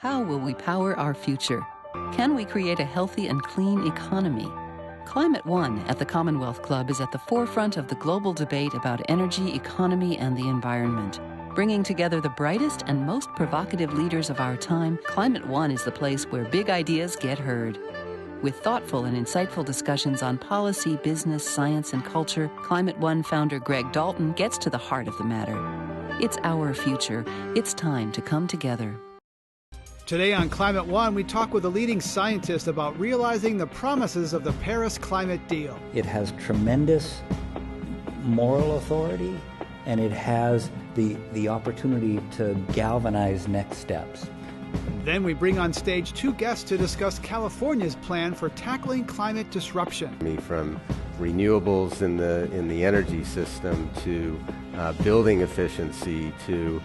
How will we power our future? Can we create a healthy and clean economy? Climate One at the Commonwealth Club is at the forefront of the global debate about energy, economy, and the environment. Bringing together the brightest and most provocative leaders of our time, Climate One is the place where big ideas get heard. With thoughtful and insightful discussions on policy, business, science, and culture, Climate One founder Greg Dalton gets to the heart of the matter. It's our future. It's time to come together. Today on Climate One, we talk with a leading scientist about realizing the promises of the Paris climate deal. It has tremendous moral authority, and it has the opportunity to galvanize next steps. Then we bring on stage two guests to discuss California's plan for tackling climate disruption. From renewables in the energy system to building efficiency to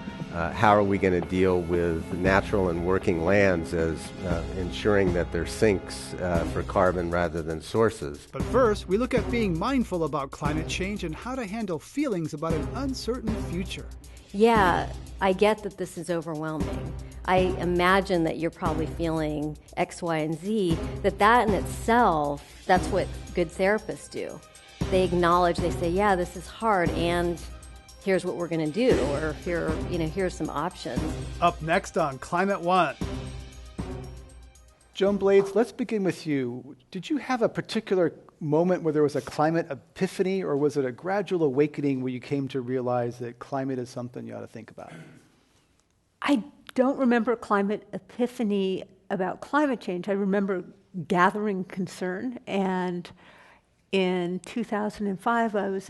how are we going to deal with natural and working lands as ensuring that they're sinks for carbon rather than sources. But first, we look at being mindful about climate change and how to handle feelings about an uncertain future. Yeah, I get that this is overwhelming. I imagine that you're probably feeling X, Y, and Z, that in itself, that's what good therapists do. They acknowledge, they say, yeah, this is hard, and here's what we're going to do, or here's some options. Up next on Climate One. Joan Blades, let's begin with you. Did you have a particular moment where there was a climate epiphany, or was it a gradual awakening where you came to realize that climate is something you ought to think about? I don't remember a climate epiphany about climate change. I remember gathering concern, and in 2005 I was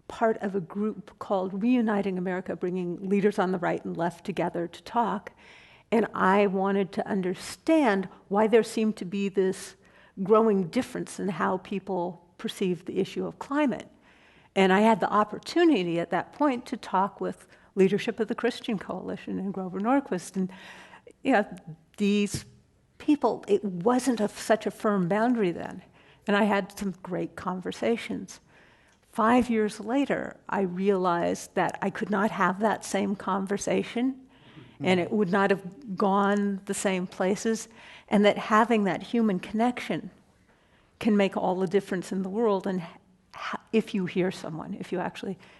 part of a group called Reuniting America, bringing leaders on the right and left together to talk, and I wanted to understand why there seemed to be this growing difference in how people perceive the issue of climate. And I had the opportunity at that point to talk with leadership of the Christian Coalition and Grover Norquist. And these people, it wasn't such a firm boundary then. And I had some great conversations. 5 years later, I realized that I could not have that same conversation, and it would not have gone the same places, and that having that human connection can make all the difference in the world. And if you hear someone,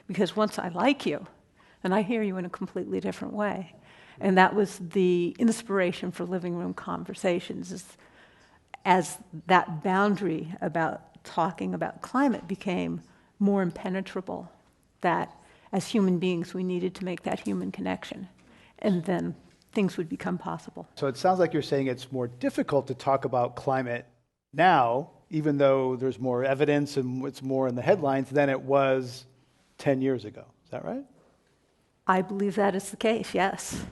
because once I like you, and I hear you in a completely different way. And that was the inspiration for Living Room Conversations, as that boundary about talking about climate became more impenetrable, that as human beings we needed to make that human connection, and then things would become possible. So it sounds like you're saying it's more difficult to talk about climate now, even though there's more evidence and it's more in the headlines than it was 10 years ago. Is that right? I believe that is the case, yes.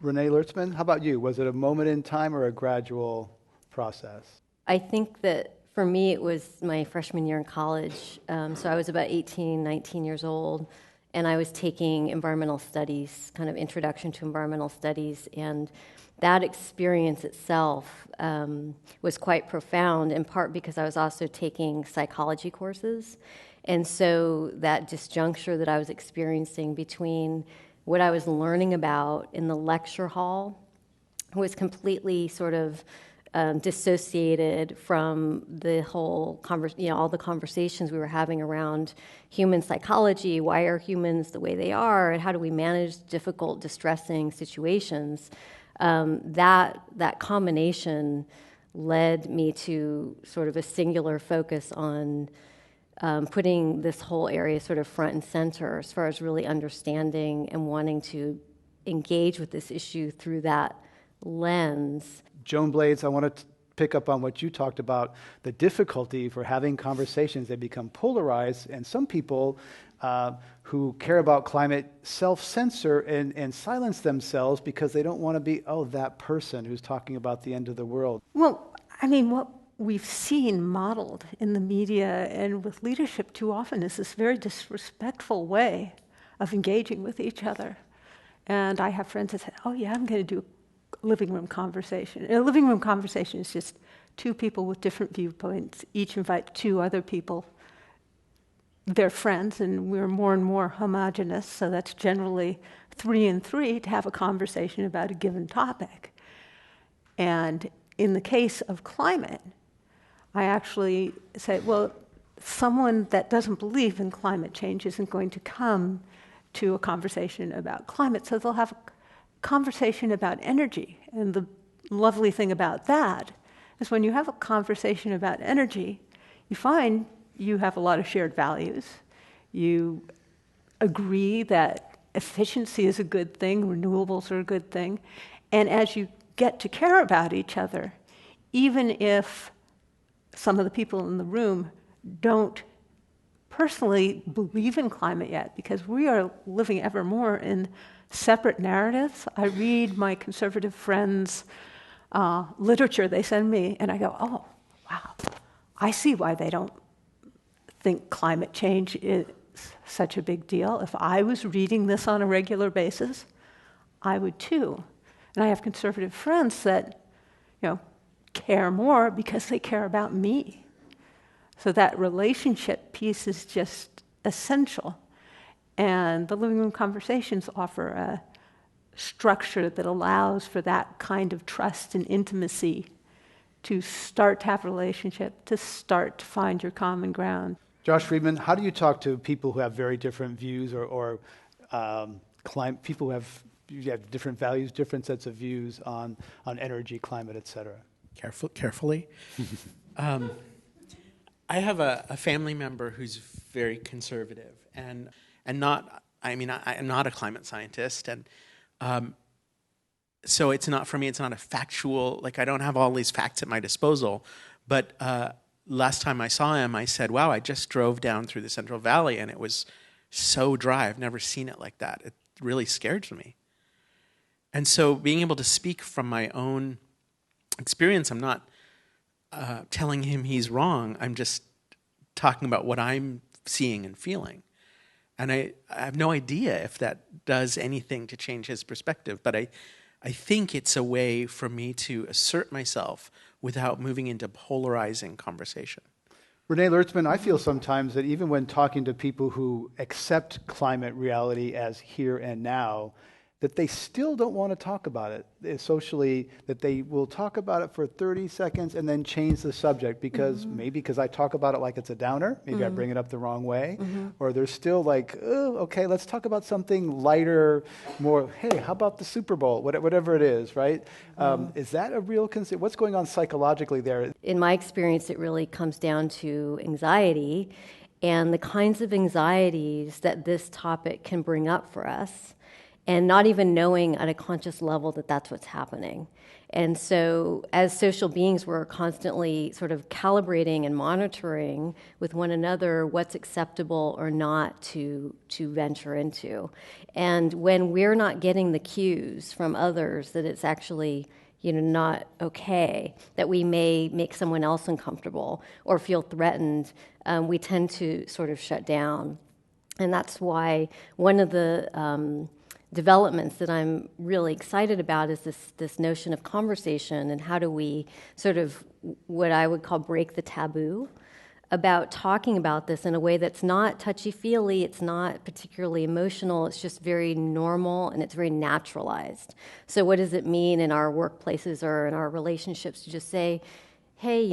Renee Lertzman, how about you? Was it a moment in time or a gradual process? I think that for me it was my freshman year in college. So I was about 18, 19 years old, and I was taking environmental studies, kind of introduction to environmental studies, and that experience itself was quite profound, in part because I was also taking psychology courses. And so that disjuncture that I was experiencing between what I was learning about in the lecture hall was completely sort of dissociated from the whole all the conversations we were having around human psychology. Why are humans the way they are, and how do we manage difficult, distressing situations? That combination led me to sort of a singular focus on putting this whole area sort of front and center as far as really understanding and wanting to engage with this issue through that lens. Joan Blades, I want to pick up on what you talked about, the difficulty for having conversations. They become polarized, and some people who care about climate self-censor and silence themselves because they don't want to be, that person who's talking about the end of the world. Well, I mean, what we've seen modeled in the media and with leadership too often is this very disrespectful way of engaging with each other. And I have friends that say, I'm going to do a living room conversation. And a living room conversation is just two people with different viewpoints. Each invite two other people, their friends, and we're more and more homogenous, so that's generally 3 and 3 to have a conversation about a given topic. And in the case of climate, I actually say, well, someone that doesn't believe in climate change isn't going to come to a conversation about climate, so they'll have a conversation about energy. And the lovely thing about that is when you have a conversation about energy, you find you have a lot of shared values. You agree that efficiency is a good thing, renewables are a good thing. And as you get to care about each other, even if some of the people in the room don't personally believe in climate yet, because we are living ever more in separate narratives. I read my conservative friends' literature they send me, and I go, oh, wow, I see why they don't think climate change is such a big deal. If I was reading this on a regular basis, I would too. And I have conservative friends that, care more because they care about me. So that relationship piece is just essential. And the living room conversations offer a structure that allows for that kind of trust and intimacy to start to have a relationship, to start to find your common ground. Josh Freedman, how do you talk to people who have very different views or people who have different values, different sets of views on energy, climate, et cetera? Carefully. I have a family member who's very conservative and not. I mean, I'm not a climate scientist, and so it's not for me. It's not a factual. Like, I don't have all these facts at my disposal. But last time I saw him, I said, "Wow, I just drove down through the Central Valley, and it was so dry. I've never seen it like that. It really scared me." And so, being able to speak from my own experience, I'm not telling him he's wrong. I'm just talking about what I'm seeing and feeling. And I have no idea if that does anything to change his perspective, but I think it's a way for me to assert myself without moving into polarizing conversation. Renee Lertzman, I feel sometimes that even when talking to people who accept climate reality as here and now, that they still don't want to talk about it socially, that they will talk about it for 30 seconds and then change the subject because maybe because I talk about it like it's a downer, maybe I bring it up the wrong way, or they're still like, oh, okay, let's talk about something lighter, more, hey, how about the Super Bowl, whatever it is, right? Is that a real concern? What's going on psychologically there? In my experience, it really comes down to anxiety and the kinds of anxieties that this topic can bring up for us, and not even knowing at a conscious level that that's what's happening. And so as social beings, we're constantly sort of calibrating and monitoring with one another what's acceptable or not to venture into. And when we're not getting the cues from others that it's actually not okay, that we may make someone else uncomfortable or feel threatened, we tend to sort of shut down. And that's why one of the developments that I'm really excited about is this notion of conversation, and how do we sort of what I would call break the taboo about talking about this in a way that's not touchy-feely, it's not particularly emotional, it's just very normal and it's very naturalized. So what does it mean in our workplaces or in our relationships to just say, hey,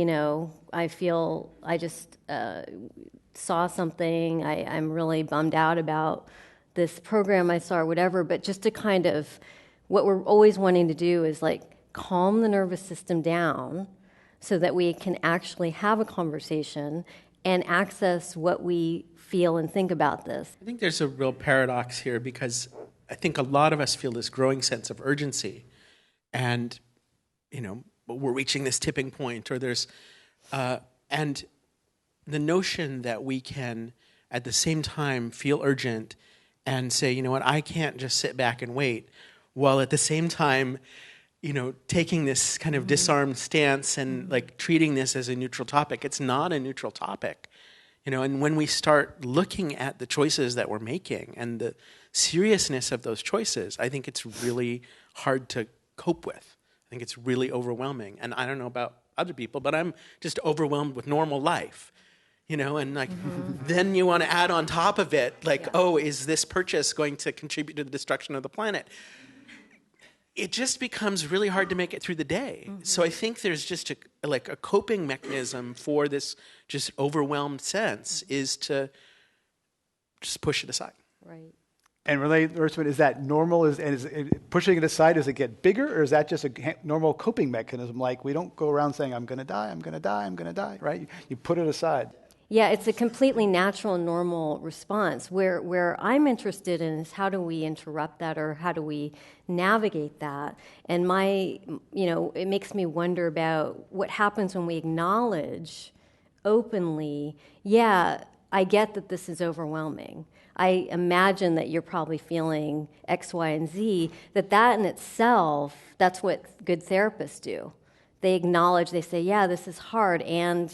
I feel I just saw something, I'm really bummed out about this program I saw or whatever, but just to kind of, what we're always wanting to do is like calm the nervous system down so that we can actually have a conversation and access what we feel and think about this. I think there's a real paradox here because I think a lot of us feel this growing sense of urgency and, we're reaching this tipping point or there's, and the notion that we can at the same time feel urgent and say, you know what, I can't just sit back and wait, while at the same time, taking this kind of disarmed stance and like treating this as a neutral topic. It's not a neutral topic, and when we start looking at the choices that we're making and the seriousness of those choices, I think it's really hard to cope with. I think it's really overwhelming. And I don't know about other people, but I'm just overwhelmed with normal life. And like, then you want to add on top of it, like, oh, is this purchase going to contribute to the destruction of the planet? it just becomes really hard to make it through the day. So I think there's just a coping mechanism for this just overwhelmed sense is to just push it aside. Right. And Renee Lertzman, is that normal? Is pushing it aside, does it get bigger, or is that just a normal coping mechanism? Like, we don't go around saying, I'm going to die, I'm going to die, I'm going to die, right? You put it aside. Yeah, it's a completely natural and normal response. Where I'm interested in is how do we interrupt that, or how do we navigate that? And it makes me wonder about what happens when we acknowledge openly, yeah, I get that this is overwhelming. I imagine that you're probably feeling X, Y, and Z, that in itself, that's what good therapists do. They acknowledge, they say, yeah, this is hard, and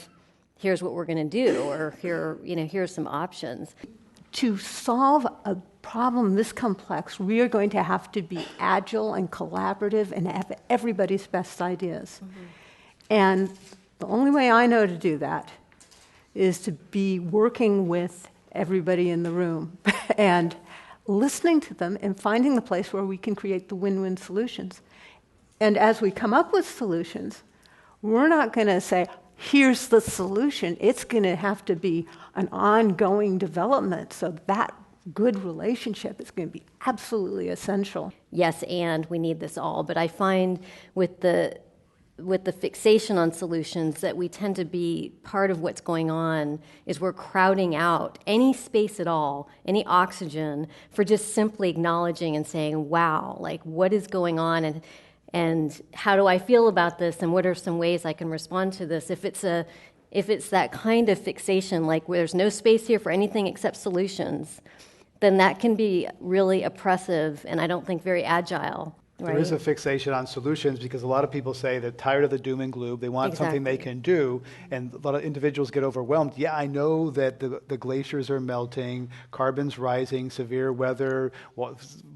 here's what we're going to do, or here's some options. To solve a problem this complex, we are going to have to be agile and collaborative and have everybody's best ideas. And the only way I know to do that is to be working with everybody in the room and listening to them and finding the place where we can create the win-win solutions. And as we come up with solutions, we're not going to say, here's the solution. It's going to have to be an ongoing development. So that good relationship is going to be absolutely essential. Yes, and we need this all. But I find with the fixation on solutions that we tend to be part of what's going on is we're crowding out any space at all, any oxygen, for just simply acknowledging and saying, wow, like what is going on and how do I feel about this, and what are some ways I can respond to this? If it's that kind of fixation, like where there's no space here for anything except solutions, then that can be really oppressive and I don't think very agile. Right. There is a fixation on solutions because a lot of people say they're tired of the doom and gloom. They want something they can do, and a lot of individuals get overwhelmed. Yeah, I know that the glaciers are melting, carbon's rising, severe weather,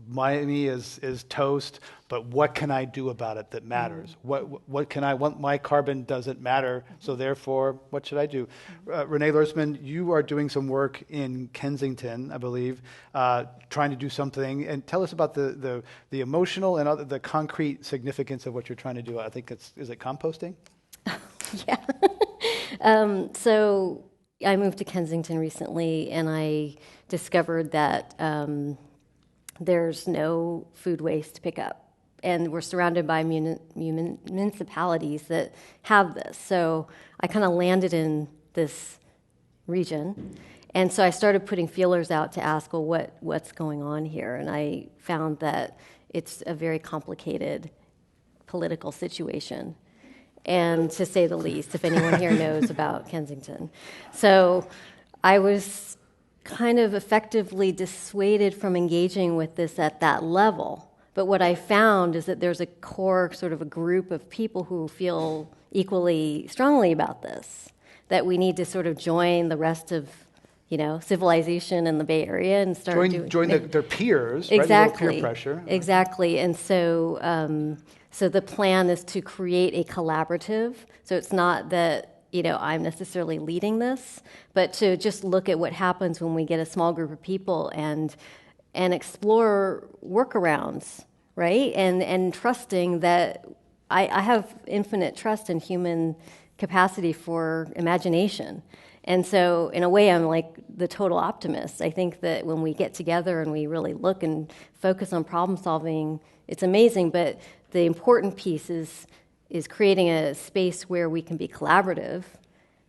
Miami is toast, but what can I do about it that matters? What my carbon doesn't matter, so therefore, what should I do? Renee Lertzman, you are doing some work in Kensington, I believe, trying to do something, and tell us about the emotional and the concrete significance of what you're trying to do. I think is it composting? Yeah. So I moved to Kensington recently, and I discovered that there's no food waste to pick up. And we're surrounded by municipalities that have this. So I kind of landed in this region. And so I started putting feelers out to ask, well, what's going on here? And I found that it's a very complicated political situation, and to say the least, if anyone here knows about Kensington. So I was kind of effectively dissuaded from engaging with this at that level. But what I found is that there's a core sort of a group of people who feel equally strongly about this, that we need to sort of join the rest of civilization in the Bay Area and start join their peers, exactly, right? Peer pressure. Exactly. And so so the plan is to create a collaborative. So it's not that I'm necessarily leading this, but to just look at what happens when we get a small group of people and explore workarounds, right? And trusting that I have infinite trust in human capacity for imagination. And so in a way, I'm like the total optimist. I think that when we get together and we really look and focus on problem solving, it's amazing, but the important piece is creating a space where we can be collaborative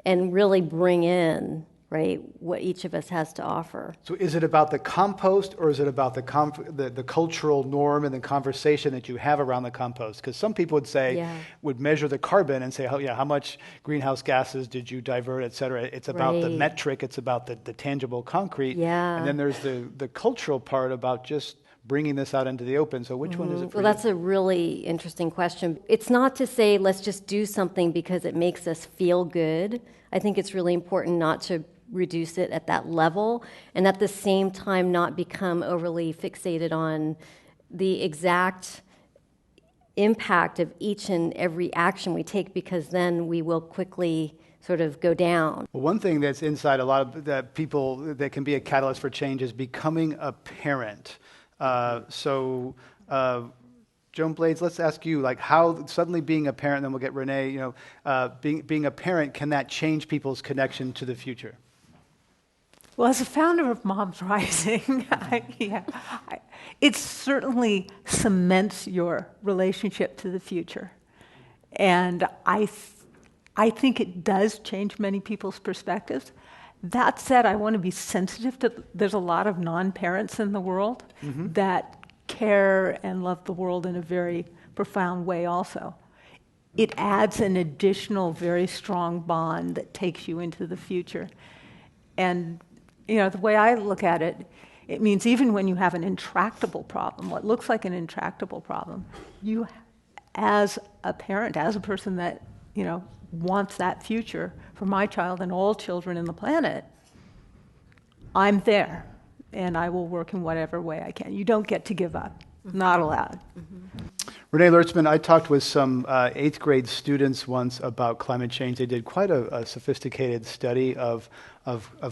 and really bring in, right, what each of us has to offer. So is it about the compost, or is it about the cultural norm and the conversation that you have around the compost? Because some people would measure the carbon and say, how much greenhouse gases did you divert, et cetera. It's about the metric, it's about the tangible concrete. Yeah. And then there's the cultural part about just bringing this out into the open. So which one is it for you? Well, that's a really interesting question. It's not to say let's just do something because it makes us feel good. I think it's really important not to reduce it at that level, and at the same time not become overly fixated on the exact impact of each and every action we take, because then we will quickly sort of go down. Well, one thing that's inside a lot of that people that can be a catalyst for change is becoming a parent. Joan Blades, let's ask you, like, how suddenly being a parent, then we'll get Renee, being a parent, can that change people's connection to the future? Well, as a founder of Moms Rising, it certainly cements your relationship to the future. And I think it does change many people's perspectives. That said, I want to be sensitive to, there's a lot of non-parents in the world that care and love the world in a very profound way also. It adds an additional very strong bond that takes you into the future. And the way I look at it, it means even when you have an intractable problem, what looks like an intractable problem, you, as a parent, as a person that, wants that future for my child and all children in the planet, I'm there, and I will work in whatever way I can. You don't get to give up. Not allowed. Renee Lertzman, I talked with some 8th grade students once about climate change. They did quite a sophisticated study of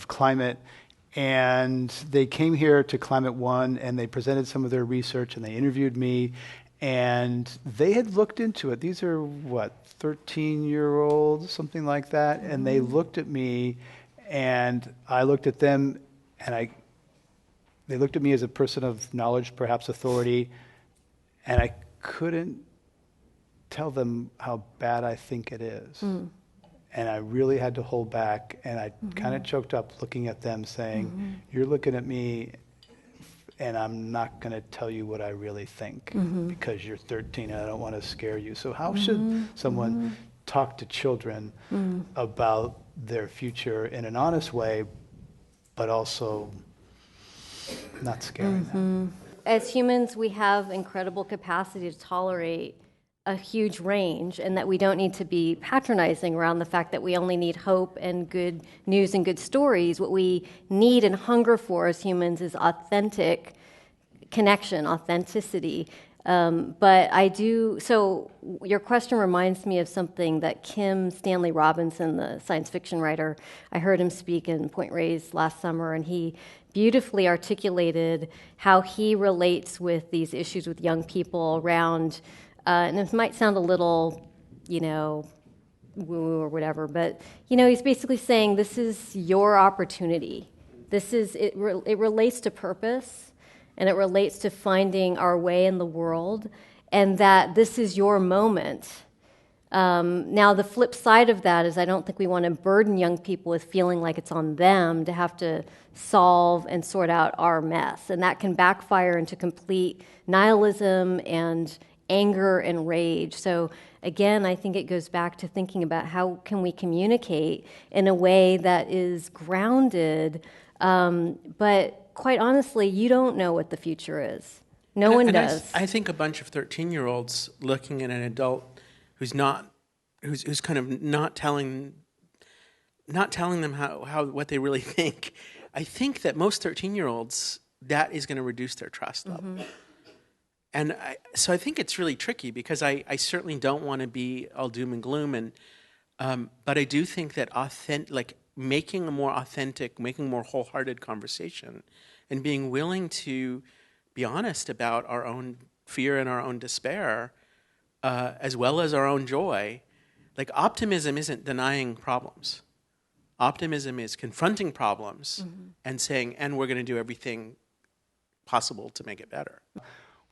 climate, and they came here to Climate One, and they presented some of their research, and they interviewed me, and they had looked into it. These are, 13-year-olds, something like that, and they looked at me, and I looked at them, and they looked at me as a person of knowledge, perhaps authority, and I couldn't tell them how bad I think it is. And I really had to hold back, and I kind of choked up looking at them saying, you're looking at me, and I'm not going to tell you what I really think because you're 13 and I don't want to scare you. So how should someone talk to children about their future in an honest way, but also not scaring them? As humans, we have incredible capacity to tolerate a huge range, and that we don't need to be patronizing around the fact that we only need hope and good news and good stories. What we need and hunger for as humans is authentic connection, authenticity. So your question reminds me of something that Kim Stanley Robinson, the science fiction writer, I heard him speak in Point Reyes last summer, and he beautifully articulated how he relates with these issues with young people around, and it might sound a little, woo or whatever, but, he's basically saying this is your opportunity. It relates to purpose, and it relates to finding our way in the world, and that this is your moment. Now, the flip side of that is I don't think we want to burden young people with feeling like it's on them to have to solve and sort out our mess, and that can backfire into complete nihilism and anger and rage. So again, I think it goes back to thinking about how can we communicate in a way that is grounded, but quite honestly, you don't know what the future is. No one does. I think a bunch of 13-year-olds looking at an adult who's kind of not telling them how what they really think. I think that most 13-year-olds, that is going to reduce their trust level. And so I think it's really tricky because I certainly don't want to be all doom and gloom, but I do think that making a more authentic, making more wholehearted conversation, and being willing to be honest about our own fear and our own despair, as well as our own joy. Like, optimism isn't denying problems. Optimism is confronting problems and saying, and we're going to do everything possible to make it better.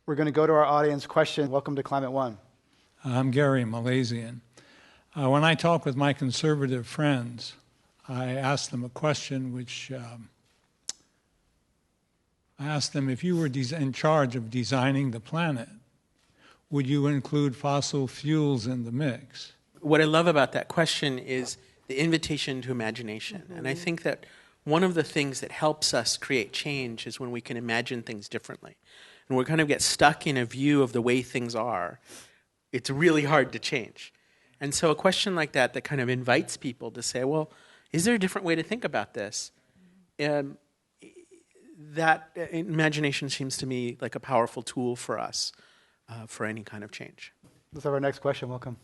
We're going to go to our audience question. Welcome to Climate One. I'm Gary, Malaysian. When I talk with my conservative friends, I ask them a question which I ask them, if you were in charge of designing the planet, would you include fossil fuels in the mix? What I love about that question is the invitation to imagination. And I think that one of the things that helps us create change is when we can imagine things differently. And we kind of get stuck in a view of the way things are. It's really hard to change. And so a question like that kind of invites people to say, well, is there a different way to think about this? That imagination seems to me like a powerful tool for us for any kind of change. Let's have our next question. Welcome.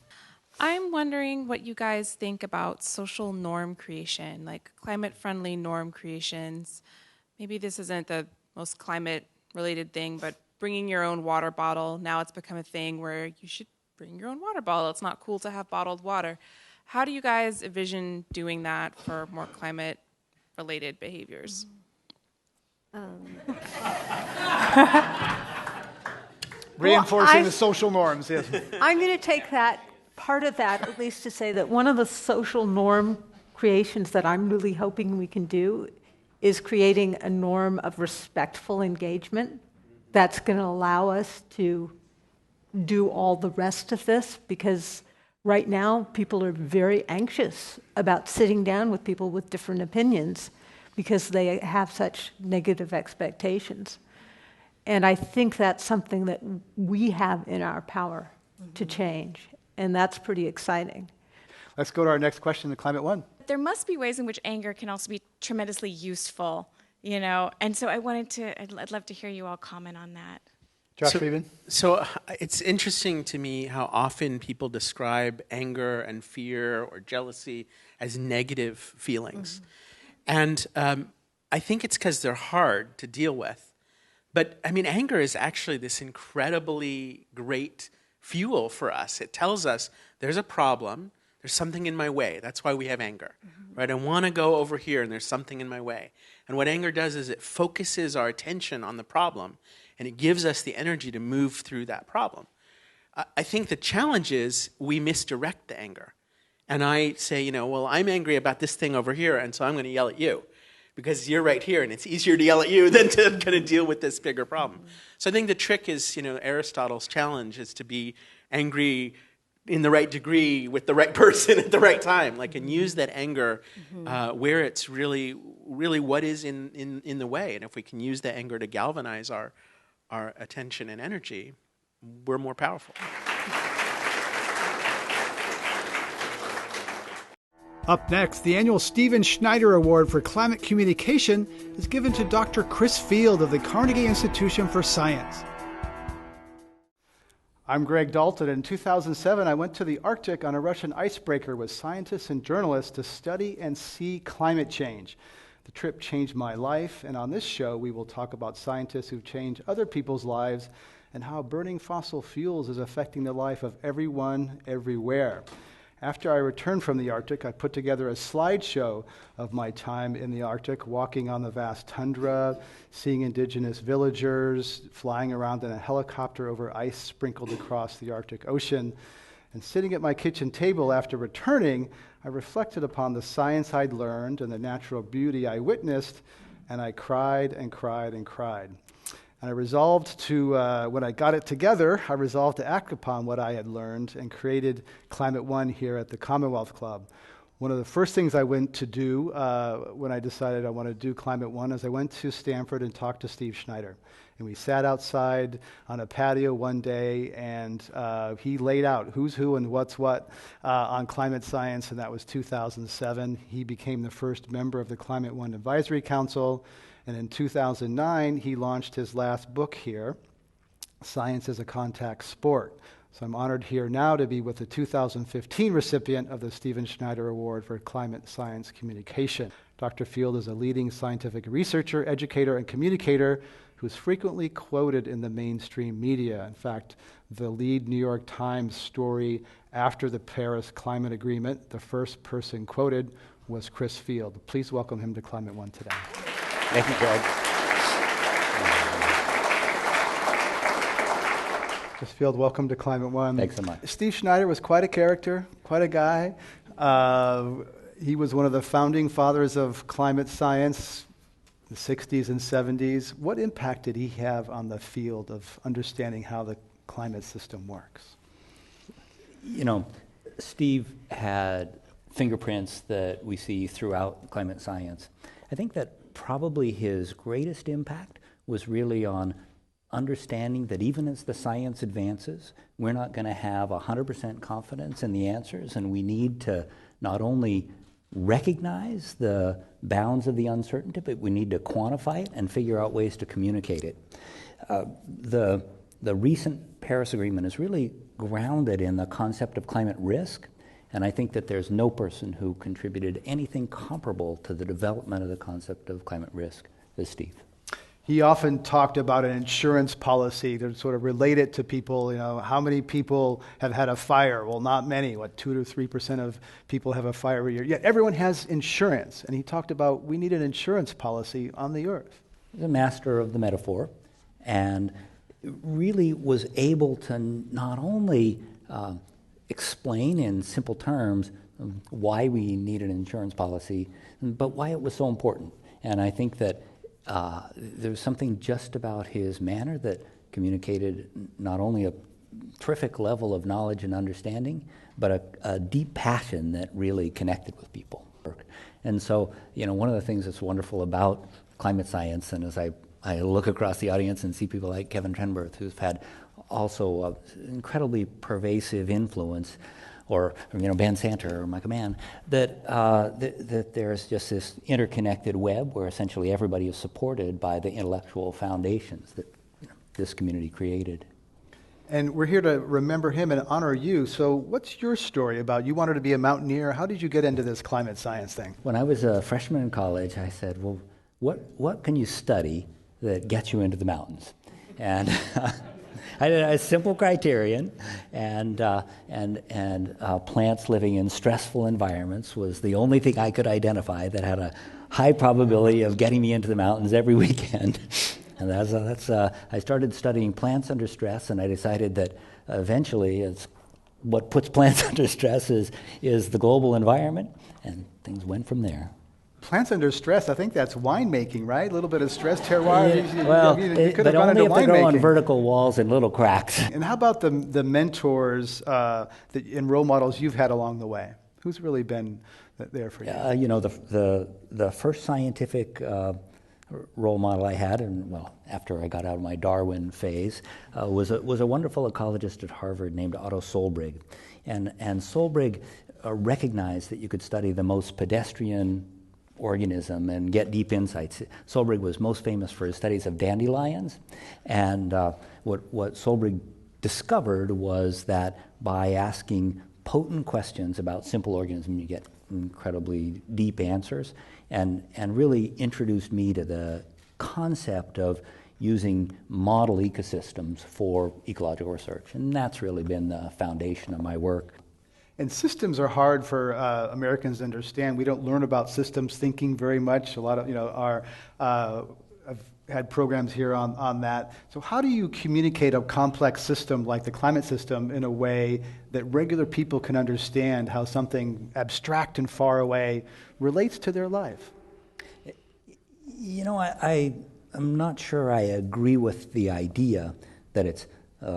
I'm wondering what you guys think about social norm creation, like climate-friendly norm creations. Maybe this isn't the most climate-related thing, but bringing your own water bottle. Now it's become a thing where you should bring your own water bottle. It's not cool to have bottled water. How do you guys envision doing that for more climate-related behaviors? Reinforcing the social norms, yes. I'm going to take that, part of that, at least to say that one of the social norm creations that I'm really hoping we can do is creating a norm of respectful engagement that's going to allow us to do all the rest of this, because right now people are very anxious about sitting down with people with different opinions because they have such negative expectations. And I think that's something that we have in our power to change, and that's pretty exciting. Let's go to our next question, the Climate One. There must be ways in which anger can also be tremendously useful, you know, and so I'd love to hear you all comment on that. Josh Freedman? So it's interesting to me how often people describe anger and fear or jealousy as negative feelings. And I think it's because they're hard to deal with. But, I mean, anger is actually this incredibly great fuel for us. It tells us there's a problem, there's something in my way. That's why we have anger, right? I want to go over here, and there's something in my way. And what anger does is it focuses our attention on the problem, and it gives us the energy to move through that problem. I think the challenge is we misdirect the anger. And I say, you know, well, I'm angry about this thing over here, and so I'm going to yell at you, because you're right here, and it's easier to yell at you than to kind of deal with this bigger problem. So I think the trick is, you know, Aristotle's challenge is to be angry in the right degree with the right person at the right time, like, and use that anger where it's really what is in the way. And if we can use that anger to galvanize our attention and energy, we're more powerful. Up next, the annual Stephen Schneider Award for Climate Communication is given to Dr. Chris Field of the Carnegie Institution for Science. I'm Greg Dalton. In 2007, I went to the Arctic on a Russian icebreaker with scientists and journalists to study and see climate change. The trip changed my life, and on this show, we will talk about scientists who've changed other people's lives and how burning fossil fuels is affecting the life of everyone, everywhere. After I returned from the Arctic, I put together a slideshow of my time in the Arctic, walking on the vast tundra, seeing indigenous villagers, flying around in a helicopter over ice sprinkled across the Arctic Ocean. And sitting at my kitchen table after returning, I reflected upon the science I'd learned and the natural beauty I witnessed, and I cried and cried and cried. And I resolved to, when I got it together, I resolved to act upon what I had learned and created Climate One here at the Commonwealth Club. One of the first things I went to do when I decided I want to do Climate One is I went to Stanford and talked to Steve Schneider. And we sat outside on a patio one day, and he laid out who's who and what's what on climate science, and that was 2007. He became the first member of the Climate One Advisory Council. And in 2009, he launched his last book here, Science as a Contact Sport. So I'm honored here now to be with the 2015 recipient of the Stephen Schneider Award for Climate Science Communication. Dr. Field is a leading scientific researcher, educator, and communicator who's frequently quoted in the mainstream media. In fact, the lead New York Times story after the Paris Climate Agreement, the first person quoted was Chris Field. Please welcome him to Climate One today. Thank you, Greg. Chris Field, welcome to Climate One. Thanks so much. Steve Schneider was quite a character, quite a guy. He was one of the founding fathers of climate science in the 60s and 70s. What impact did he have on the field of understanding how the climate system works? You know, Steve had fingerprints that we see throughout climate science. I think that probably his greatest impact was really on understanding that even as the science advances, we're not going to have 100% confidence in the answers, and we need to not only recognize the bounds of the uncertainty, but we need to quantify it and figure out ways to communicate it. The recent Paris Agreement is really grounded in the concept of climate risk, and I think that there's no person who contributed anything comparable to the development of the concept of climate risk as Steve. He often talked about an insurance policy to sort of relate it to people. How many people have had a fire? Well, not many. 2 to 3% of people have a fire every year. Yet everyone has insurance. And he talked about we need an insurance policy on the earth. The master of the metaphor, and really was able to not only explain in simple terms why we need an insurance policy, but why it was so important. And I think that there's something just about his manner that communicated not only a terrific level of knowledge and understanding, but a deep passion that really connected with people. And so, one of the things that's wonderful about climate science, and as I look across the audience and see people like Kevin Trenberth, who's had also an incredibly pervasive influence, or Ben Santer or Micah Mann, that there's just this interconnected web where essentially everybody is supported by the intellectual foundations that this community created. And we're here to remember him and honor you. So what's your story about? You wanted to be a mountaineer. How did you get into this climate science thing? When I was a freshman in college, I said, well, what can you study that gets you into the mountains? And I had a simple criterion, and plants living in stressful environments was the only thing I could identify that had a high probability of getting me into the mountains every weekend. And I started studying plants under stress, and I decided that eventually what puts plants under stress is the global environment, and things went from there. Plants under stress, I think that's winemaking, right? A little bit of stress terroir. You could have gone into winemaking. But only if they grow on vertical walls and little cracks. And how about the mentors and role models you've had along the way? Who's really been there for you? The first scientific role model I had, after I got out of my Darwin phase, was a wonderful ecologist at Harvard named Otto Solbrig. And Solbrig recognized that you could study the most pedestrian organism and get deep insights. Solbrig was most famous for his studies of dandelions, and what Solbrig discovered was that by asking potent questions about simple organisms, you get incredibly deep answers, and really introduced me to the concept of using model ecosystems for ecological research, and that's really been the foundation of my work. And systems are hard for Americans to understand. We don't learn about systems thinking very much. A lot of, I've had programs here on that. So how do you communicate a complex system like the climate system in a way that regular people can understand how something abstract and far away relates to their life? I'm not sure I agree with the idea that it's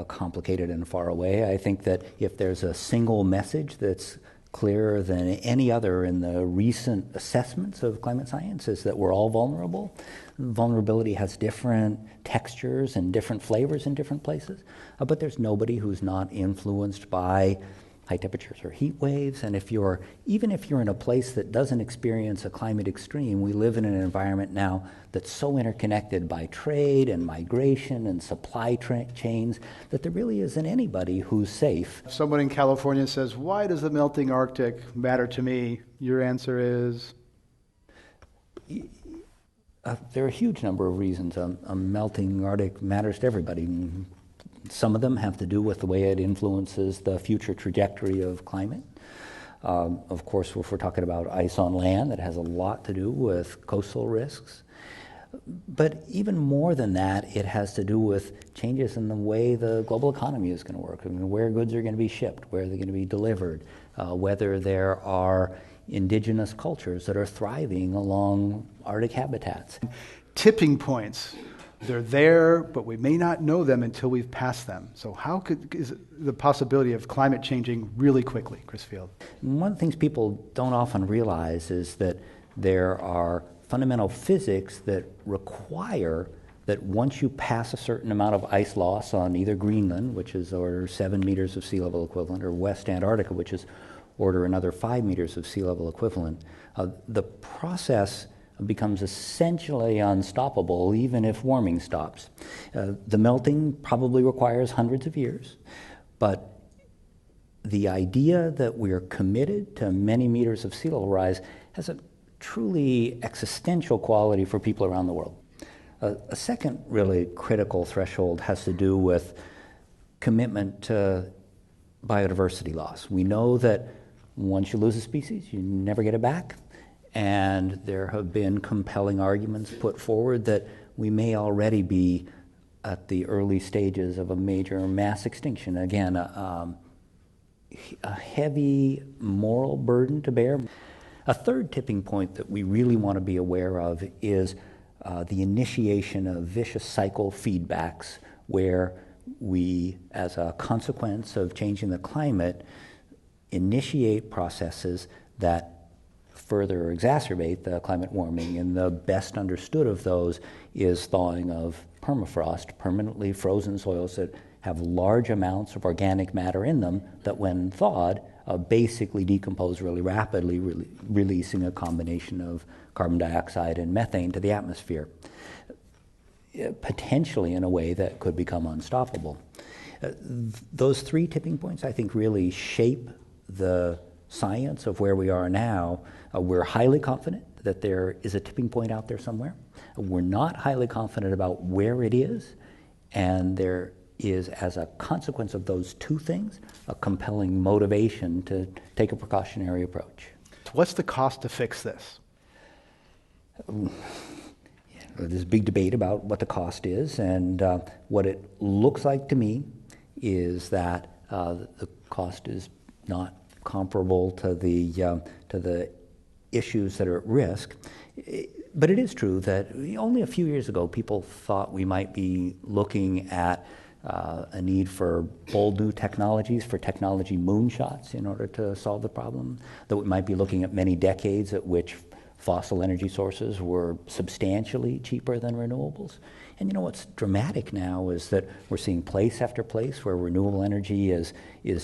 complicated and far away. I think that if there's a single message that's clearer than any other in the recent assessments of climate science, is that we're all vulnerable. Vulnerability has different textures and different flavors in different places, but there's nobody who's not influenced by high temperatures or heat waves. And even if you're in a place that doesn't experience a climate extreme, we live in an environment now that's so interconnected by trade and migration and supply chains that there really isn't anybody who's safe. Someone in California says, why does the melting Arctic matter to me? Your answer is? There are a huge number of reasons a melting Arctic matters to everybody. Some of them have to do with the way it influences the future trajectory of climate. Of course, if we're talking about ice on land, that has a lot to do with coastal risks. But even more than that, it has to do with changes in the way the global economy is going to work. Where goods are going to be shipped, where they're going to be delivered, whether there are indigenous cultures that are thriving along Arctic habitats. Tipping points. They're there, but we may not know them until we've passed them. So is the possibility of climate changing really quickly, Chris Field? One of the things people don't often realize is that there are fundamental physics that require that once you pass a certain amount of ice loss on either Greenland, which is order 7 meters of sea level equivalent, or West Antarctica, which is order another 5 meters of sea level equivalent, the process becomes essentially unstoppable even if warming stops. The melting probably requires hundreds of years, but the idea that we're committed to many meters of sea level rise has a truly existential quality for people around the world. A second really critical threshold has to do with commitment to biodiversity loss. We know that once you lose a species, you never get it back. And there have been compelling arguments put forward that we may already be at the early stages of a major mass extinction. Again, a heavy moral burden to bear. A third tipping point that we really want to be aware of is the initiation of vicious cycle feedbacks where we, as a consequence of changing the climate, initiate processes that further exacerbate the climate warming. And the best understood of those is thawing of permafrost, permanently frozen soils that have large amounts of organic matter in them that when thawed basically decompose really rapidly, releasing a combination of carbon dioxide and methane to the atmosphere, potentially in a way that could become unstoppable. Those three tipping points, I think, really shape the science of where we are now. We're highly confident that there is a tipping point out there somewhere. We're not highly confident about where it is, and there is, as a consequence of those two things, a compelling motivation to take a precautionary approach. What's the cost to fix this? There's a big debate about what the cost is, and what it looks like to me is that the cost is not comparable to the issues that are at risk. But it is true that only a few years ago, people thought we might be looking at a need for bold new technologies, for technology moonshots in order to solve the problem, that we might be looking at many decades at which fossil energy sources were substantially cheaper than renewables. And you know what's dramatic now is that we're seeing place after place where renewable energy is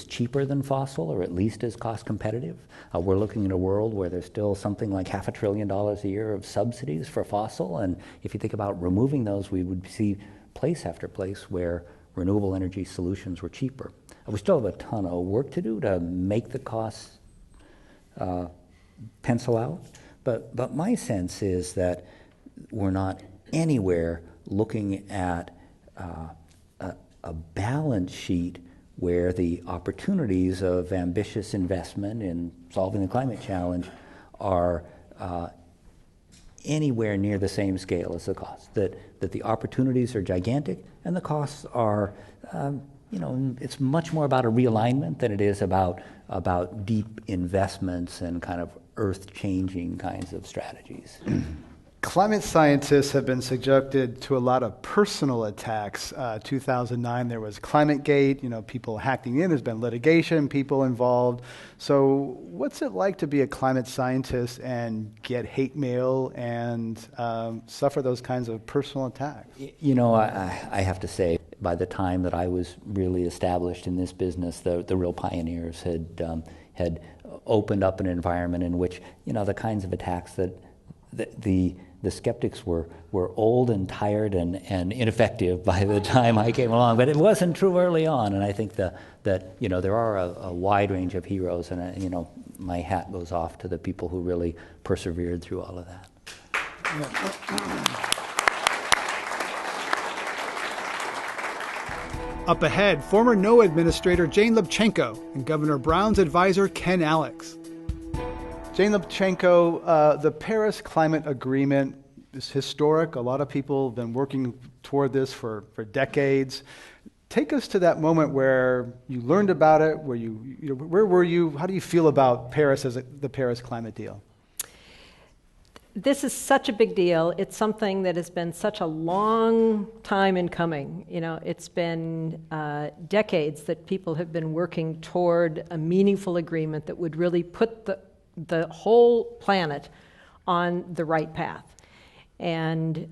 cheaper than fossil, or at least is cost competitive. We're looking at a world where there's still something like $500 billion a year of subsidies for fossil, and if you think about removing those, we would see place after place where renewable energy solutions were cheaper. We still have a ton of work to do to make the costs pencil out, but my sense is that we're not anywhere looking at a balance sheet where the opportunities of ambitious investment in solving the climate challenge are anywhere near the same scale as the costs. That the opportunities are gigantic and the costs are, it's much more about a realignment than it is about deep investments and kind of earth-changing kinds of strategies. Climate scientists have been subjected to a lot of personal attacks. 2009, there was ClimateGate, people hacking in, there's been litigation, people involved. So what's it like to be a climate scientist and get hate mail and suffer those kinds of personal attacks? I have to say, by the time that I was really established in this business, the real pioneers had opened up an environment in which, the kinds of attacks that the skeptics were old and tired and ineffective by the time I came along. But it wasn't true early on, and I think that there are a wide range of heroes, and my hat goes off to the people who really persevered through all of that. Up ahead, former NOAA Administrator Jane Lubchenco and Governor Brown's advisor Ken Alex. Jane Lubchenco, the Paris Climate Agreement is historic. A lot of people have been working toward this for decades. Take us to that moment where you learned about it, where were you? How do you feel about Paris as the Paris climate deal? This is such a big deal. It's something that has been such a long time in coming. It's been decades that people have been working toward a meaningful agreement that would really put the whole planet on the right path. And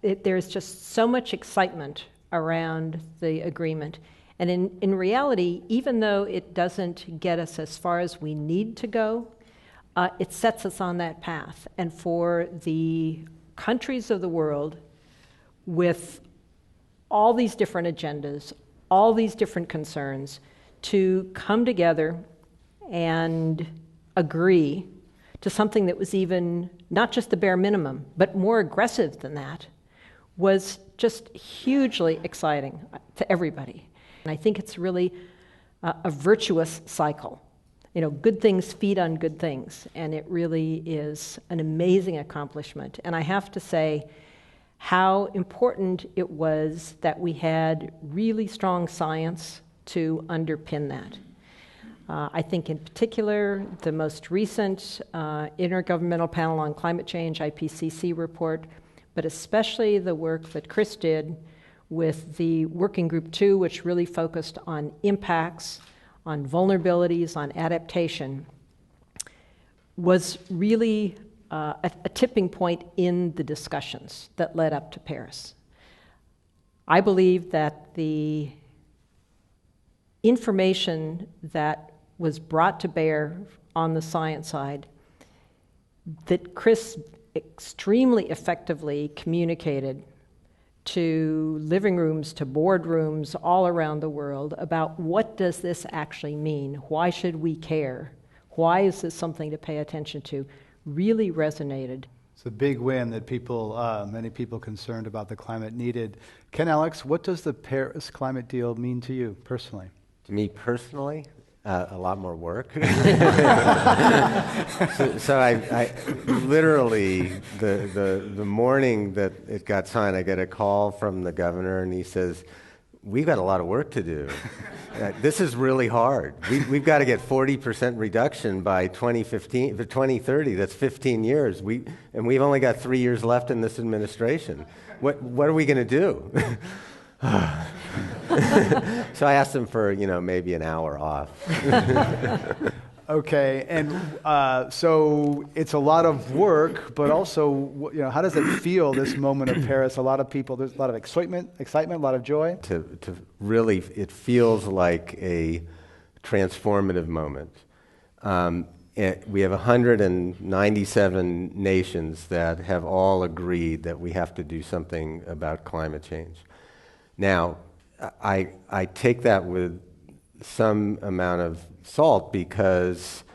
there's just so much excitement around the agreement. And in reality, even though it doesn't get us as far as we need to go, it sets us on that path. And for the countries of the world with all these different agendas, all these different concerns, to come together and agree to something that was even not just the bare minimum, but more aggressive than that, was just hugely exciting to everybody. And I think it's really a virtuous cycle. You know, good things feed on good things, and it really is an amazing accomplishment. And I have to say how important it was that we had really strong science to underpin that. I think in particular, the most recent Intergovernmental Panel on Climate Change, IPCC report, but especially the work that Chris did with the Working Group 2, which really focused on impacts, on vulnerabilities, on adaptation, was really a tipping point in the discussions that led up to Paris. I believe that the information that was brought to bear on the science side, that Chris extremely effectively communicated to living rooms, to boardrooms all around the world about what does this actually mean? Why should we care? Why is this something to pay attention to? Really resonated. It's a big win that many people concerned about the climate needed. Ken Alex, what does the Paris climate deal mean to you personally? To me personally, a lot more work. so I literally, the morning that it got signed, I get a call from the governor, and he says, "We've got a lot of work to do. This is really hard. We've got to get 40% reduction by 2030. That's 15 years. And we've only got 3 years left in this administration. What are we going to do?" So I asked him for, maybe an hour off. Okay, and so it's a lot of work, but also, how does it feel, this moment of Paris? A lot of people, there's a lot of excitement, a lot of joy. To really, it feels like a transformative moment. We have 197 nations that have all agreed that we have to do something about climate change. Now, I take that with some amount of salt because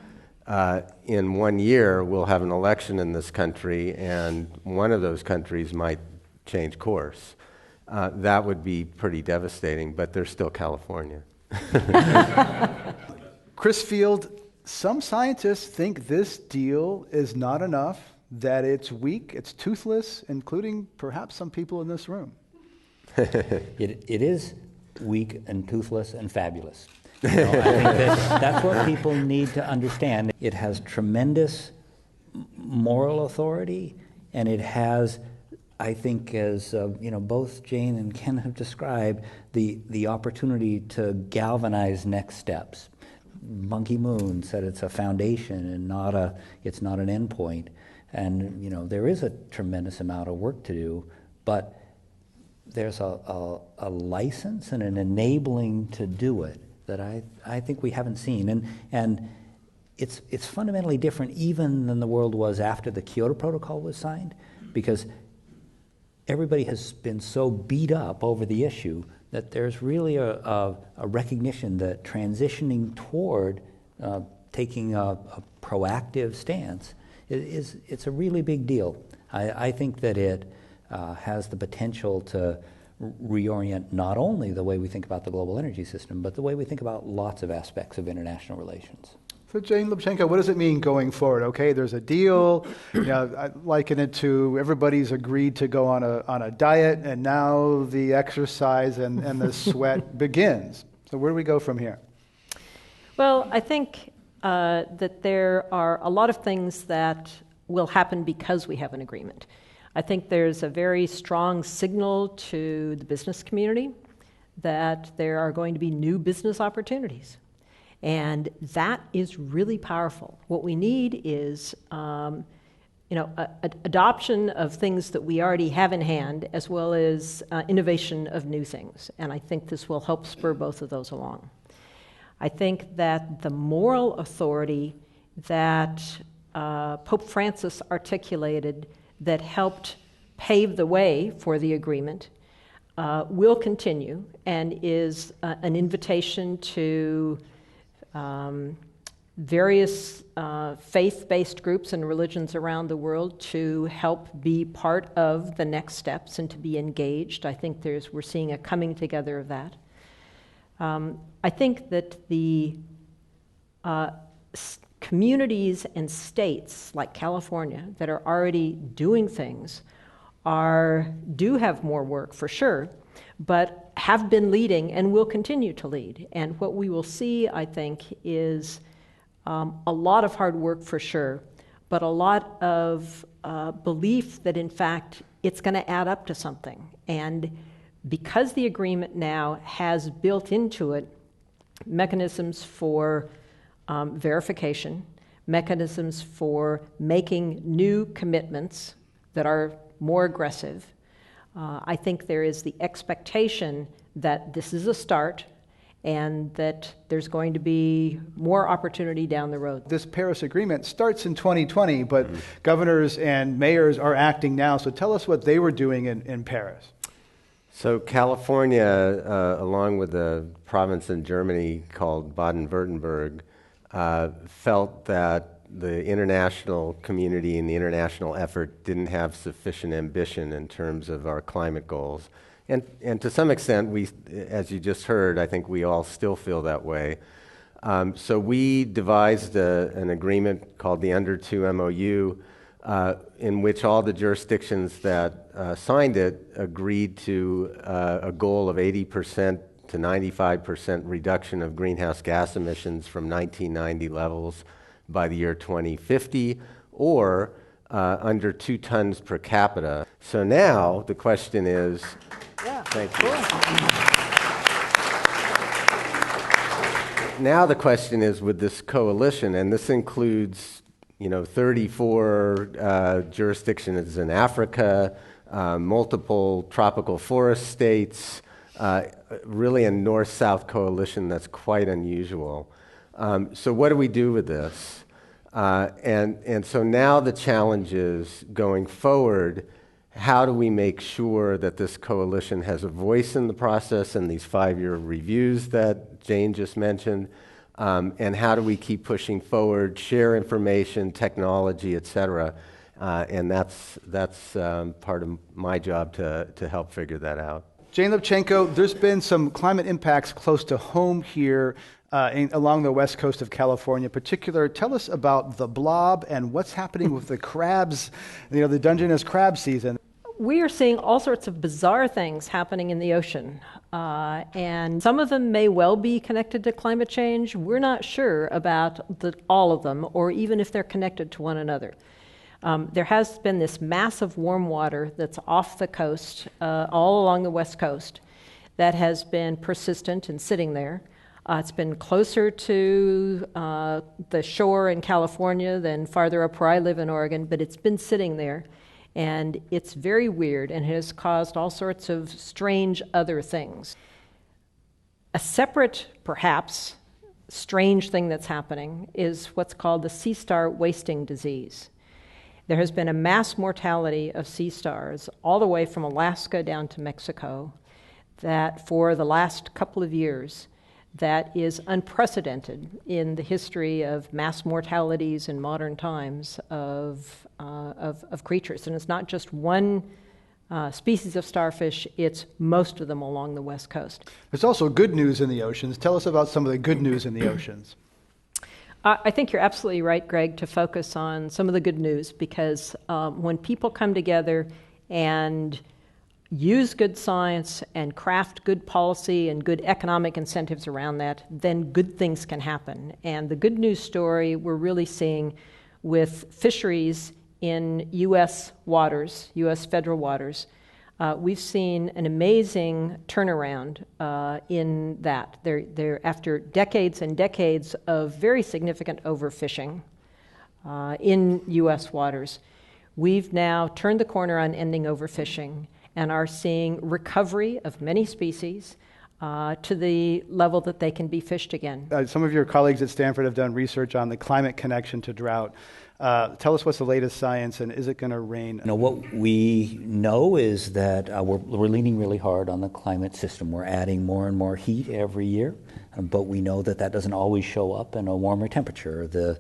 in 1 year we'll have an election in this country and one of those countries might change course. That would be pretty devastating, but there's still California. Chris Field, some scientists think this deal is not enough, that it's weak, it's toothless, including perhaps some people in this room. It is weak and toothless and fabulous. I think that's what people need to understand. It has tremendous moral authority, and it has, I think, as both Jane and Ken have described, the opportunity to galvanize next steps. Ban Ki-moon said it's a foundation and it's not an endpoint. And there is a tremendous amount of work to do, but there's a license and an enabling to do it that I think we haven't seen. And it's fundamentally different even than the world was after the Kyoto Protocol was signed, because everybody has been so beat up over the issue that there's really a recognition that transitioning toward taking a proactive stance it's a really big deal. I think that it has the potential to reorient not only the way we think about the global energy system, but the way we think about lots of aspects of international relations. So Jane Lubchenco, what does it mean going forward? Okay, there's a deal. I liken it to everybody's agreed to go on a diet, and now the exercise and the sweat begins. So where do we go from here? Well, I think that there are a lot of things that will happen because we have an agreement. I think there's a very strong signal to the business community that there are going to be new business opportunities. And that is really powerful. What we need is adoption of things that we already have in hand, as well as innovation of new things. And I think this will help spur both of those along. I think that the moral authority that Pope Francis articulated that helped pave the way for the agreement will continue and is an invitation to various faith-based groups and religions around the world to help be part of the next steps and to be engaged. I think we're seeing a coming together of that. I think that the communities and states like California that are already doing things do have more work for sure, but have been leading and will continue to lead. And what we will see, I think, is a lot of hard work for sure, but a lot of belief that in fact it's going to add up to something. And because the agreement now has built into it mechanisms for verification, mechanisms for making new commitments that are more aggressive, I think there is the expectation that this is a start and that there's going to be more opportunity down the road. This Paris Agreement starts in 2020, but governors and mayors are acting now. So tell us what they were doing in Paris. So California, along with a province in Germany called Baden-Württemberg, felt that the international community and the international effort didn't have sufficient ambition in terms of our climate goals. And to some extent, we, as you just heard, I think we all still feel that way. So we devised an agreement called the Under 2 MOU, in which all the jurisdictions that signed it agreed to a goal of 80% to 95% reduction of greenhouse gas emissions from 1990 levels by the year 2050, or under 2 tons per capita. So now the question is, thank you. Now the question is, with this coalition, and this includes 34 jurisdictions in Africa, multiple tropical forest states, really a north-south coalition that's quite unusual. So what do we do with this? And so now the challenge is, going forward, how do we make sure that this coalition has a voice in the process and these 5-year reviews that Jane just mentioned? And how do we keep pushing forward, share information, technology, et cetera? And that's part of my job to help figure that out. Jane Lubchenco, there's been some climate impacts close to home here along the west coast of California in particular. Tell us about the blob and what's happening with the crabs, the Dungeness crab season. We are seeing all sorts of bizarre things happening in the ocean, and some of them may well be connected to climate change. We're not sure about all of them, or even if they're connected to one another. There has been this mass of warm water that's off the coast, all along the west coast, that has been persistent and sitting there. It's been closer to the shore in California than farther up where I live in Oregon, but it's been sitting there. And it's very weird and has caused all sorts of strange other things. A separate, perhaps, strange thing that's happening is what's called the sea star wasting disease. There has been a mass mortality of sea stars all the way from Alaska down to Mexico that for the last couple of years that is unprecedented in the history of mass mortalities in modern times of creatures. And it's not just one species of starfish, it's most of them along the west coast. There's also good news in the oceans. Tell us about some of the good news in the oceans. I think you're absolutely right, Greg, to focus on some of the good news, because when people come together and use good science and craft good policy and good economic incentives around that, then good things can happen. And the good news story we're really seeing with fisheries in U.S. waters, U.S. federal waters, we've seen an amazing turnaround in that. They're after decades and decades of very significant overfishing in U.S. waters, we've now turned the corner on ending overfishing and are seeing recovery of many species. to the level that they can be fished again. Some of your colleagues at Stanford have done research on the climate connection to drought. Tell us what's the latest science, and is it going to rain? What we know is that we're leaning really hard on the climate system. We're adding more and more heat every year, but we know that doesn't always show up in a warmer temperature. The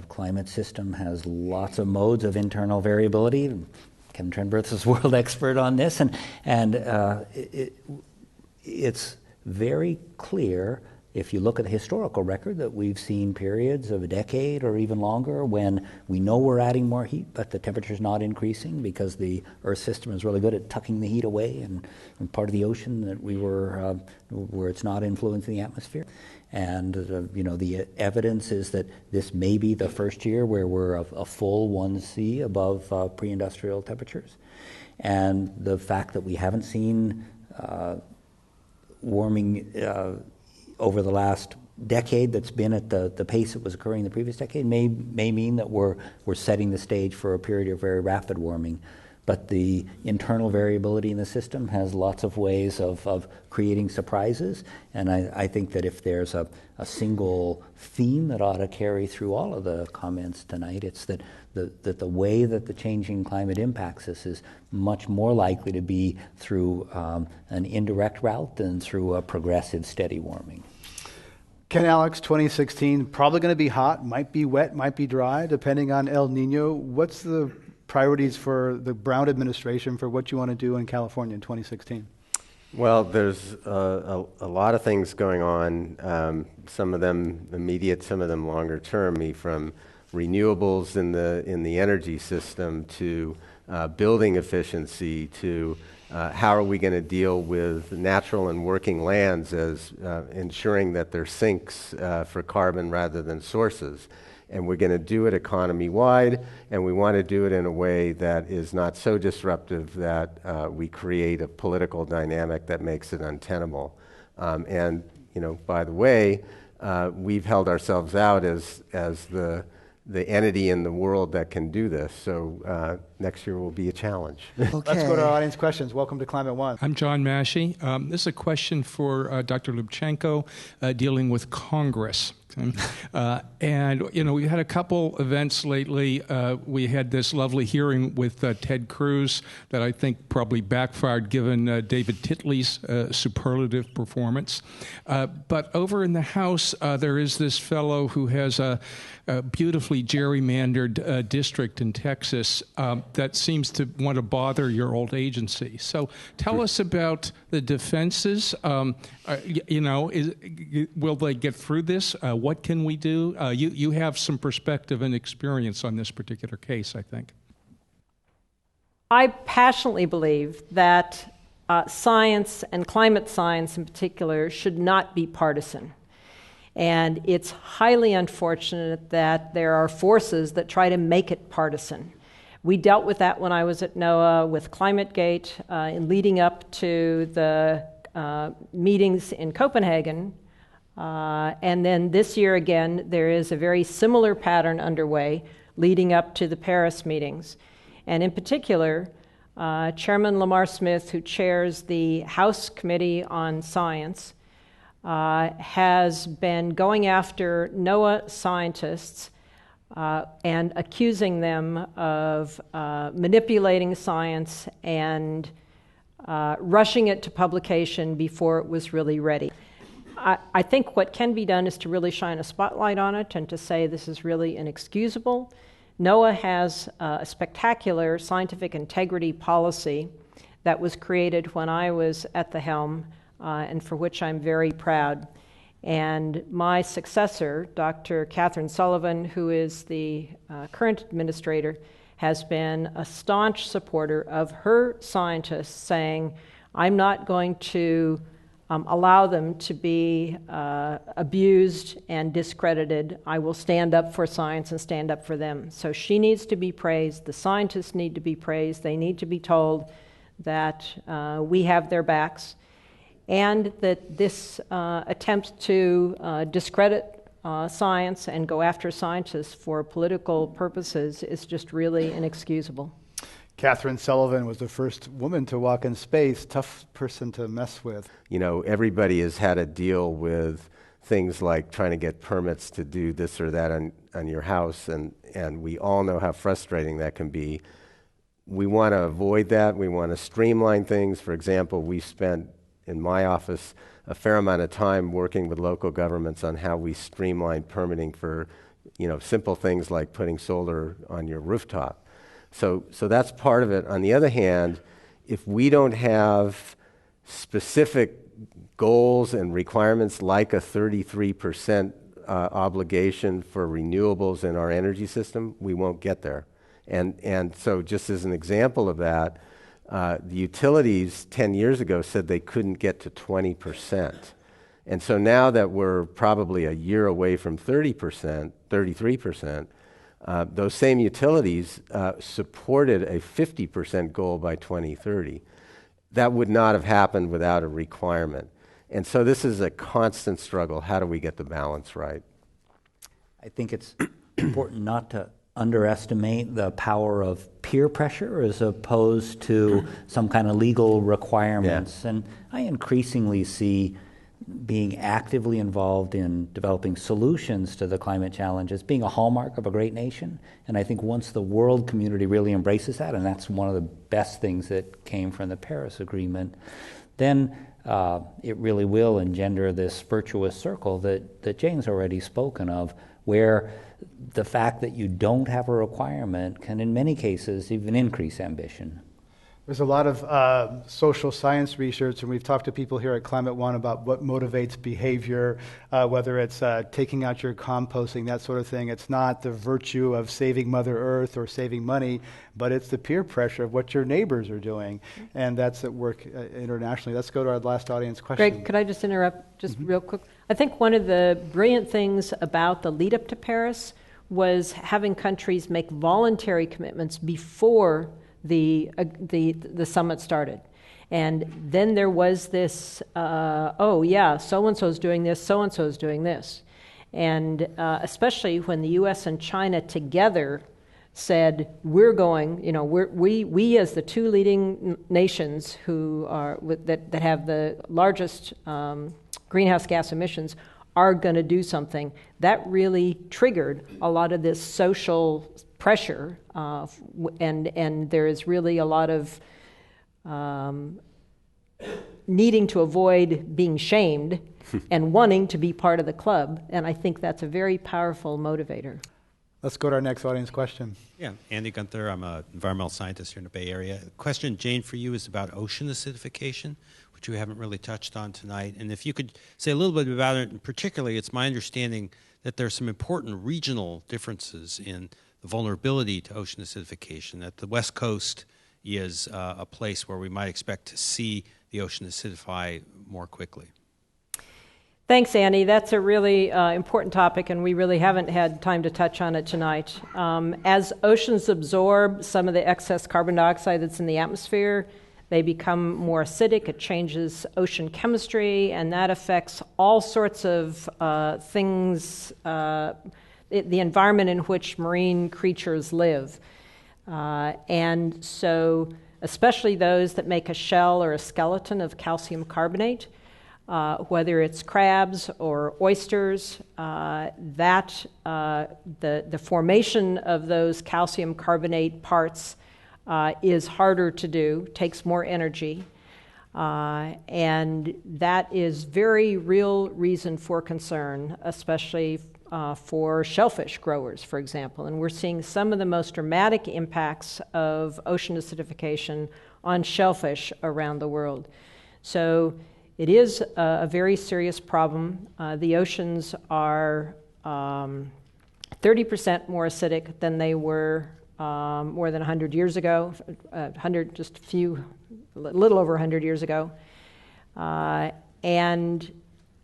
climate system has lots of modes of internal variability. Kevin Trenberth is world expert on this, and it's very clear, if you look at the historical record, that we've seen periods of a decade or even longer when we know we're adding more heat, but the temperature's not increasing because the Earth system is really good at tucking the heat away and part of the ocean that we were where it's not influencing the atmosphere. And the evidence is that this may be the first year where we're a full 1°C above pre-industrial temperatures, and the fact that we haven't seen warming over the last decade that's been at the pace that was occurring the previous decade may mean that we're setting the stage for a period of very rapid warming. But the internal variability in the system has lots of ways of creating surprises, and I think that if there's a single theme that ought to carry through all of the comments tonight, it's that the way that the changing climate impacts us is much more likely to be through an indirect route than through a progressive steady warming. Ken Alex, 2016, probably going to be hot, might be wet, might be dry, depending on El Nino. What's the priorities for the Brown administration for what you want to do in California in 2016? Well, there's a lot of things going on, some of them immediate, some of them longer term, from renewables in the energy system to building efficiency to how are we going to deal with natural and working lands as ensuring that they're sinks for carbon rather than sources. And we're going to do it economy-wide, and we want to do it in a way that is not so disruptive that we create a political dynamic that makes it untenable. And, by the way, we've held ourselves out as the entity in the world that can do this. So next year will be a challenge. Okay. Let's go to our audience questions. Welcome to Climate One. I'm John Massey. This is a question for Dr. Lubchenco dealing with Congress. And, we had a couple events lately. We had this lovely hearing with Ted Cruz that I think probably backfired given David Titley's superlative performance. But over in the House, there is this fellow who has a beautifully gerrymandered district in Texas that seems to want to bother your old agency. So tell us about the defenses. Will they get through this? What can we do? You have some perspective and experience on this particular case, I think. I passionately believe that science and climate science in particular should not be partisan. And it's highly unfortunate that there are forces that try to make it partisan. We dealt with that when I was at NOAA with ClimateGate in leading up to the meetings in Copenhagen. And then this year again, there is a very similar pattern underway leading up to the Paris meetings. And in particular, Chairman Lamar Smith, who chairs the House Committee on Science, has been going after NOAA scientists and accusing them of manipulating science and rushing it to publication before it was really ready. I think what can be done is to really shine a spotlight on it and to say this is really inexcusable. NOAA has a spectacular scientific integrity policy that was created when I was at the helm and for which I'm very proud. And my successor, Dr. Catherine Sullivan, who is the current administrator, has been a staunch supporter of her scientists, saying, I'm not going to allow them to be abused and discredited. I will stand up for science and stand up for them. So she needs to be praised. The scientists need to be praised. They need to be told that we have their backs, and that this attempt to discredit science and go after scientists for political purposes is just really inexcusable. Catherine Sullivan was the first woman to walk in space. Tough person to mess with. You know, everybody has had to deal with things like trying to get permits to do this or that on your house, and we all know how frustrating that can be. We want to avoid that. We want to streamline things. For example, we spent, in my office, a fair amount of time working with local governments on how we streamline permitting for, simple things like putting solar on your rooftop. So that's part of it. On the other hand, if we don't have specific goals and requirements like a 33% obligation for renewables in our energy system, we won't get there. And so just as an example of that, the utilities 10 years ago said they couldn't get to 20%. And so now that we're probably a year away from 30%, 33%, those same utilities supported a 50% goal by 2030. That would not have happened without a requirement. And so this is a constant struggle. How do we get the balance right? I think it's important not to underestimate the power of peer pressure as opposed to some kind of legal requirements. Yeah. And I increasingly see being actively involved in developing solutions to the climate challenge as being a hallmark of a great nation. And I think once the world community really embraces that, and that's one of the best things that came from the Paris Agreement, then it really will engender this virtuous circle that Jane's already spoken of, where the fact that you don't have a requirement can in many cases even increase ambition. There's a lot of social science research, and we've talked to people here at Climate One about what motivates behavior, whether it's taking out your composting, that sort of thing. It's not the virtue of saving Mother Earth or saving money, but it's the peer pressure of what your neighbors are doing, and that's at work internationally. Let's go to our last audience question. Greg, could I just interrupt just real quick? I think one of the brilliant things about the lead up to Paris was having countries make voluntary commitments before the summit started. And then there was this, so-and-so's doing this, so-and-so's doing this. And especially when the U.S. and China together said, we're going, we as the two leading nations who are, that have the largest greenhouse gas emissions are going to do something, that really triggered a lot of this social pressure, and there is really a lot of needing to avoid being shamed and wanting to be part of the club, and I think that's a very powerful motivator. Let's go to our next audience question. Yeah, Andy Gunther, I'm an environmental scientist here in the Bay Area. Question, Jane, for you is about ocean acidification, which we haven't really touched on tonight, and if you could say a little bit about it, and particularly it's my understanding that there's some important regional differences in the vulnerability to ocean acidification, that the West Coast is a place where we might expect to see the ocean acidify more quickly. Thanks, Andy. That's a really important topic, and we really haven't had time to touch on it tonight. As oceans absorb some of the excess carbon dioxide that's in the atmosphere, they become more acidic. It changes ocean chemistry, and that affects all sorts of things, the environment in which marine creatures live. And so especially those that make a shell or a skeleton of calcium carbonate, whether it's crabs or oysters, the formation of those calcium carbonate parts is harder to do, takes more energy, and that is very real reason for concern, especially for shellfish growers, for example. And we're seeing some of the most dramatic impacts of ocean acidification on shellfish around the world. So it is a very serious problem. The oceans are 30% more acidic than they were more than 100 years ago, a little over 100 years ago. And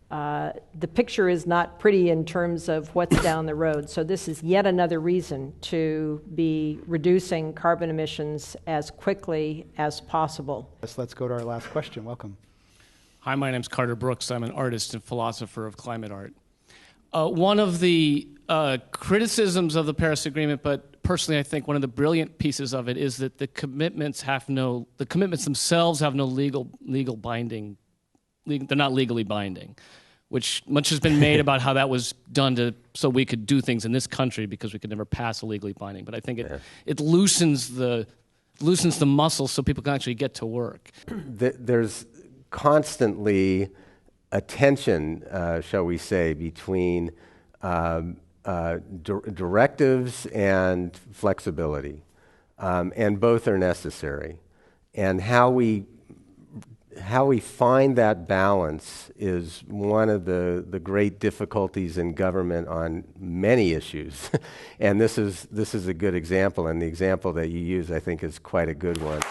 the picture is not pretty in terms of what's down the road. So this is yet another reason to be reducing carbon emissions as quickly as possible. Let's go to our last question. Welcome. Hi, my name's Carter Brooks. I'm an artist and philosopher of climate art. One of the criticisms of the Paris Agreement, but personally, I think one of the brilliant pieces of it is that the commitments themselves have no legal binding. They're not legally binding, which much has been made about how that was done so we could do things in this country because we could never pass a legally binding. But I think it loosens the muscle so people can actually get to work. There's constantly a tension, shall we say, between directives and flexibility, and both are necessary. And how we find that balance is one of the great difficulties in government on many issues. And this is a good example, and the example that you use, I think, is quite a good one.